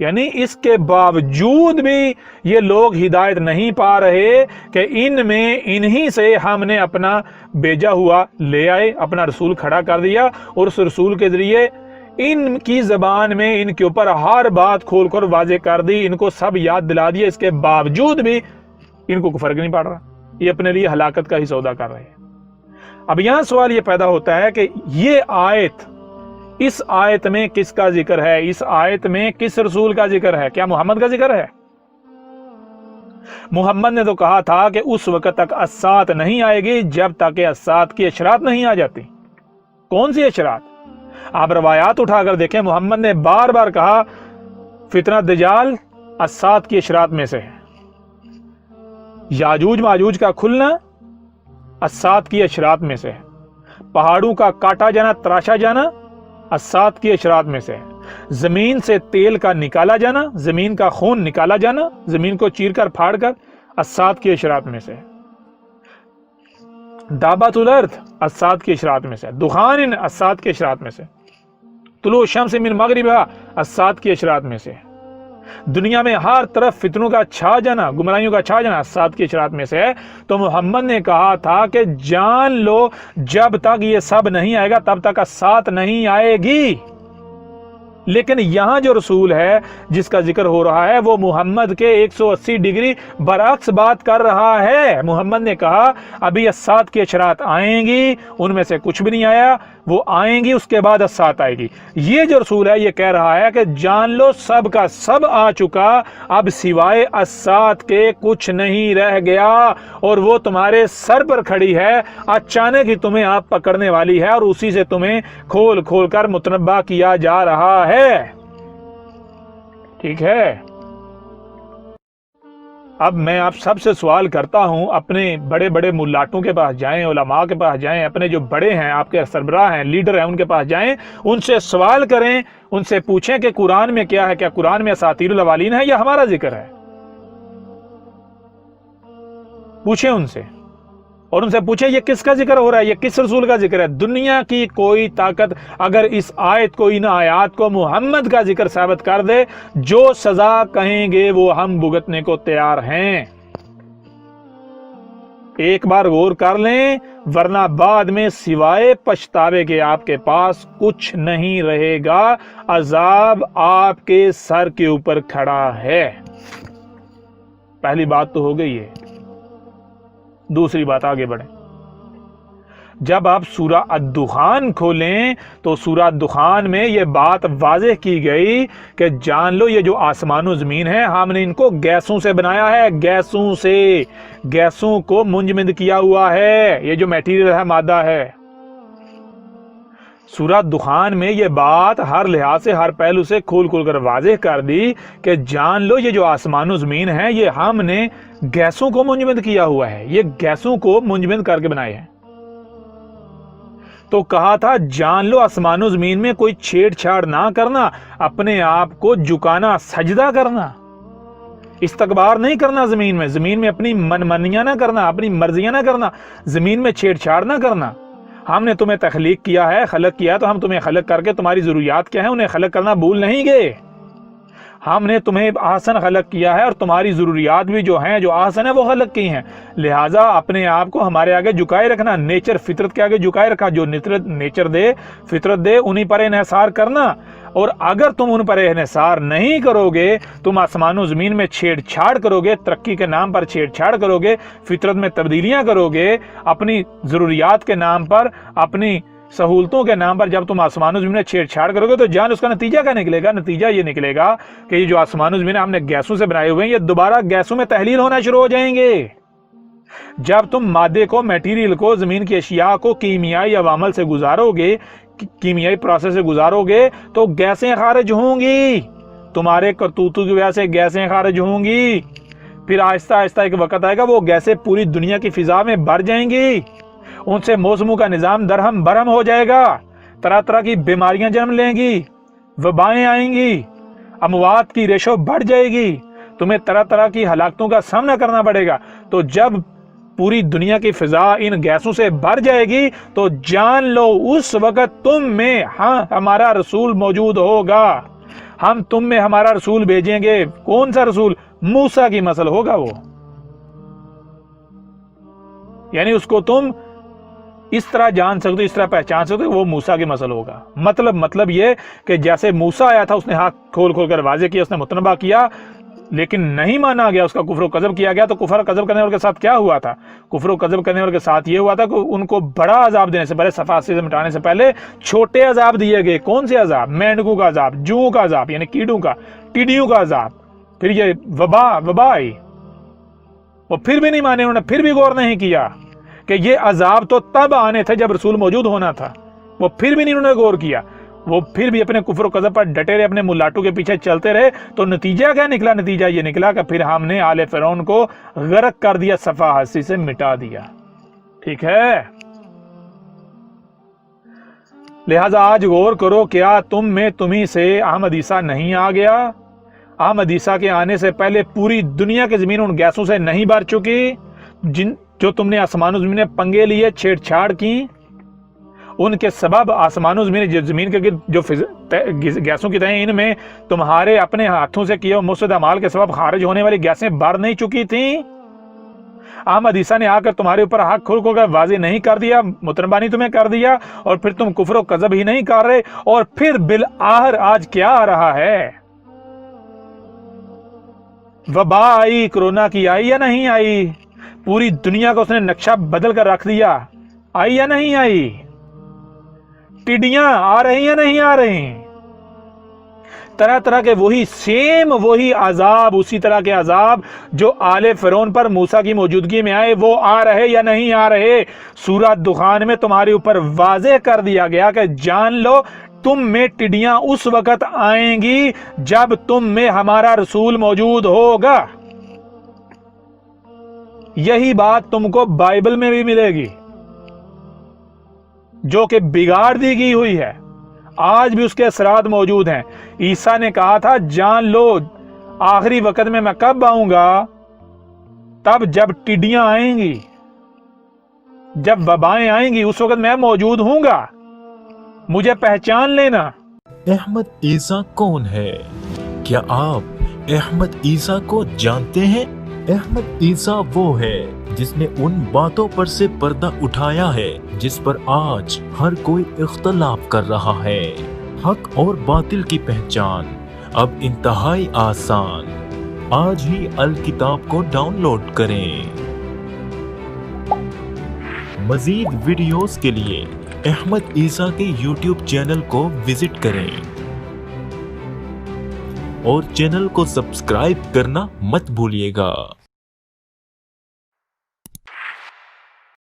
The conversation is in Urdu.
یعنی اس کے باوجود بھی یہ لوگ ہدایت نہیں پا رہے کہ ان میں انہی سے ہم نے اپنا بھیجا ہوا لے آئے، اپنا رسول کھڑا کر دیا، اور اس رسول کے ذریعے ان کی زبان میں ان کے اوپر ہر بات کھول کر واضح کر دی، ان کو سب یاد دلا دیا، اس کے باوجود بھی ان کو فرق نہیں پڑ رہا، یہ اپنے لیے ہلاکت کا ہی سودا کر رہے ہیں۔ اب یہاں سوال یہ پیدا ہوتا ہے کہ یہ آیت، اس آیت میں کس کا ذکر ہے؟ اس آیت میں کس رسول کا ذکر ہے؟ کیا محمد کا ذکر ہے؟ محمد نے تو کہا تھا کہ اس وقت تک الساعۃ نہیں آئے گی جب تک کہ الساعۃ کی اشراط نہیں آ جاتی۔ کون سی اشراط؟ آپ روایات اٹھا کر دیکھیں، محمد نے بار بار کہا فتنہ دجال الساعۃ کی اشراط میں سے ہے، یاجوج ماجوج کا کھلنا الساعۃ کی اشراط میں سے ہے، پہاڑوں کا کاٹا جانا، تراشا جانا الساعۃ کی اشراط میں سے ہے، زمین سے تیل کا نکالا جانا، زمین کا خون نکالا جانا، زمین کو چیر کر پھاڑ کر الساعۃ کی اشراط میں سے ہے، دابۃ الارض الساعۃ کی اشراط میں سے، دخان الساعۃ کی اشراط میں سے، طلوع الشمس من مغربها الساعۃ کی اشراط میں سے، دنیا میں ہر طرف فتنوں کا چھا جانا، گمراہیوں کا چھا جانا الساعۃ کی اشراط میں سے ہے۔ تو محمد نے کہا تھا کہ جان لو جب تک یہ سب نہیں آئے گا تب تک الساعۃ نہیں آئے گی۔ لیکن یہاں جو رسول ہے جس کا ذکر ہو رہا ہے وہ محمد کے 180 ڈگری برعکس بات کر رہا ہے۔ محمد نے کہا ابھی الساعۃ کی اشراط آئیں گی، ان میں سے کچھ بھی نہیں آیا، وہ آئیں گی، اس کے بعد الساعۃ آئے گی۔ یہ جو رسول ہے یہ کہہ رہا ہے کہ جان لو سب کا سب آ چکا، اب سوائے الساعۃ کے کچھ نہیں رہ گیا، اور وہ تمہارے سر پر کھڑی ہے، اچانک ہی تمہیں آپ پکڑنے والی ہے، اور اسی سے تمہیں کھول کھول کر متنبہ کیا جا رہا ہے۔ ٹھیک ہے، اب میں آپ سب سے سوال کرتا ہوں، اپنے بڑے بڑے ملاٹوں کے پاس جائیں، علماء کے پاس جائیں، اپنے جو بڑے ہیں، آپ کے سربراہ ہیں، لیڈر ہیں، ان کے پاس جائیں، ان سے سوال کریں، ان سے پوچھیں کہ قرآن میں کیا ہے، کیا قرآن میں اساطیر الاولین ہے یا ہمارا ذکر ہے؟ پوچھیں ان سے، اور ان سے پوچھیں یہ کس کا ذکر ہو رہا ہے، یہ کس رسول کا ذکر ہے؟ دنیا کی کوئی طاقت اگر اس آیت کو، ان آیات کو محمد کا ذکر ثابت کر دے، جو سزا کہیں گے وہ ہم بھگتنے کو تیار ہیں۔ ایک بار غور کر لیں، ورنہ بعد میں سوائے پچھتاوے کے آپ کے پاس کچھ نہیں رہے گا، عذاب آپ کے سر کے اوپر کھڑا ہے۔ پہلی بات تو ہو گئی ہے۔ دوسری بات، آگے بڑھیں۔ جب آپ سورہ الدخان کھولیں تو سورہ الدخان میں یہ بات واضح کی گئی کہ جان لو یہ جو آسمان و زمین ہے ہم نے ان کو گیسوں سے بنایا ہے، گیسوں سے، گیسوں کو منجمد کیا ہوا ہے، یہ جو میٹیریل ہے، مادہ ہے۔ سورہ دخان میں یہ بات ہر لحاظ سے، ہر پہلو سے کھول کھول کر واضح کر دی کہ جان لو یہ جو آسمان و زمین ہے یہ ہم نے گیسوں کو منجمد کیا ہوا ہے، یہ گیسوں کو منجمد کر کے بنائے ہیں۔ تو کہا تھا جان لو آسمان و زمین میں کوئی چھیڑ چھاڑ نہ کرنا، اپنے آپ کو جھکانا، سجدہ کرنا، استکبار نہیں کرنا، زمین میں اپنی منمانیاں نہ کرنا، اپنی مرضیاں نہ کرنا، زمین میں چھیڑ چھاڑ نہ کرنا۔ ہم نے تمہیں تخلیق کیا ہے، خلق کیا، تو ہم تمہیں خلق کر کے تمہاری ضروریات کیا ہیں انہیں خلق کرنا بھول نہیں گئے۔ ہم نے تمہیں احسن خلق کیا ہے اور تمہاری ضروریات بھی جو ہیں، جو احسن ہے، وہ خلق کی ہیں، لہٰذا اپنے آپ کو ہمارے آگے جھکائے رکھنا، نیچر فطرت کے آگے جھکائے رکھا، جو نیچر دے، فطرت دے، انہی پر انحصار کرنا۔ اور اگر تم ان پر انحصار نہیں کرو گے، تم آسمان و زمین میں چھیڑ چھاڑ کرو گے، ترقی کے نام پر چھیڑ چھاڑ کرو گے، فطرت میں تبدیلیاں کرو گے، اپنی ضروریات کے نام پر، اپنی سہولتوں کے نام پر جب تم آسمان و زمین میں چھیڑ چھاڑ کرو گے تو جان اس کا نتیجہ کیا نکلے گا؟ نتیجہ یہ نکلے گا کہ یہ جو آسمان و زمین ہم نے گیسوں سے بنائے ہوئے ہیں، یہ دوبارہ گیسوں میں تحلیل ہونا شروع ہو جائیں گے۔ جب تم مادے کو، میٹیریل کو، زمین کی اشیاء کو کیمیائی عوامل سے گزارو گے، کیمیائی پروسیس سے گزارو گے تو گیسیں خارج ہوں گی، تمہارے کرتوتوں کی وجہ سے گیسیں خارج ہوں گی، پھر آہستہ آہستہ ایک وقت آئے گا وہ گیسیں پوری دنیا کی فضا میں بھر جائیں گی، ان سے موسموں کا نظام درہم برہم ہو جائے گا، طرح طرح کی بیماریاں جنم لیں گی، وبائیں آئیں گی، اموات کی ریشو بڑھ جائے گی، تمہیں طرح طرح کی ہلاکتوں کا سامنا کرنا پڑے گا۔ تو جب پوری دنیا کی فضا ان گیسوں سے بھر جائے گی تو جان لو اس وقت تم میں ہمارا رسول موجود ہوگا، ہم تم میں ہمارا رسول بھیجیں گے. کون سا رسول؟ موسیٰ کی نسل ہوگا وہ. یعنی اس کو تم اس طرح جان سکتے ہو، اس طرح پہچان سکتے ہو، وہ موسیٰ کی نسل ہوگا. مطلب یہ کہ جیسے موسیٰ آیا تھا، اس نے ہاتھ کھول کر واضح کیا، اس نے متنبہ کیا، لیکن نہیں مانا گیا، اس کا کفر و کذب کیا گیا. تو کفر و کذب کرنے والے کے ساتھ کیا ہوا تھا؟ کفر و کذب کرنے والے کے ساتھ یہ ہوا تھا کہ ان کو بڑا عذاب دینے سے پہلے، صفاسی سے مٹانے سے پہلے چھوٹے عذاب دیے گئے. کون سے عذاب؟ مینڈکوں کا عذاب، جوؤں کا عذاب یعنی کیڑوں کا، ٹڈیوں کا عذاب. پھر یہ وبا آئی، وہ پھر بھی نہیں مانے، انہوں نے پھر بھی غور نہیں کیا کہ یہ عذاب تو تب آنے تھے جب رسول موجود ہونا تھا. وہ پھر بھی نہیں انہوں نے غور کیا، وہ پھر بھی اپنے کفر و کذب پر ڈٹے رہے، اپنے ملاٹو کے پیچھے چلتے رہے. تو نتیجہ کیا نکلا؟ نتیجہ یہ نکلا کہ پھر ہم نے آل فرعون کو غرق کر دیا، صفحہ ہستی سے مٹا دیا. ٹھیک ہے؟ لہذا آج غور کرو، کیا تمہیں سے احمد عیسیٰ نہیں آ گیا؟ احمد عیسیٰ کے آنے سے پہلے پوری دنیا کی زمین ان گیسوں سے نہیں بھر چکی جو تم نے آسمان و زمین میں پنگے لیے، چھیڑ چھاڑ کی؟ ان کے سبب آسمان و زمین کے جو گیسوں کی تہیں، ان میں تمہارے اپنے ہاتھوں سے کیے مفسد اعمال کے سبب خارج ہونے والی گیسیں بھر نہیں چکی تھیں؟ احمد عیسیٰ نے آ کر تمہارے اوپر حق کھول کر واضح نہیں کر دیا، متنبانی تمہیں کر دیا، اور پھر تم کفر و کذب ہی نہیں کر رہے. اور پھر بالآخر آج کیا آ رہا ہے؟ وبا آئی، کرونا کی آئی یا نہیں آئی؟ پوری دنیا کو اس نے نقشہ بدل کر رکھ دیا. آئی یا نہیں آئی؟ ٹڈیاں آ رہی یا نہیں آ رہی؟ طرح طرح کے وہی عذاب، اسی طرح کے عذاب جو آل فرعون پر موسیٰ کی موجودگی میں آئے، وہ آ رہے یا نہیں آ رہے؟ سورہ دخان میں تمہارے اوپر واضح کر دیا گیا کہ جان لو، تم میں ٹڈیاں اس وقت آئیں گی جب تم میں ہمارا رسول موجود ہوگا. یہی بات تم کو بائبل میں بھی ملے گی، جو کہ بگاڑ دی گئی ہوئی ہے. آج بھی اس کے اثرات موجود ہیں. عیسیٰ نے کہا تھا، جان لو آخری وقت میں کب آؤں گا؟ تب جب ٹڈیاں آئیں گی، جب وبائیں آئیں گی، اس وقت میں موجود ہوں گا. مجھے پہچان لینا. احمد عیسیٰ کون ہے؟ کیا آپ احمد عیسیٰ کو جانتے ہیں؟ احمد عیسیٰ وہ ہے جس نے ان باتوں پر سے پردہ اٹھایا ہے جس پر آج ہر کوئی اختلاف کر رہا ہے. حق اور باطل کی پہچان اب انتہائی آسان. آج ہی الکتاب کو ڈاؤن لوڈ کریں. مزید ویڈیوز کے لیے احمد عیسیٰ کے یوٹیوب چینل کو وزٹ کریں اور چینل کو سبسکرائب کرنا مت بھولیے گا.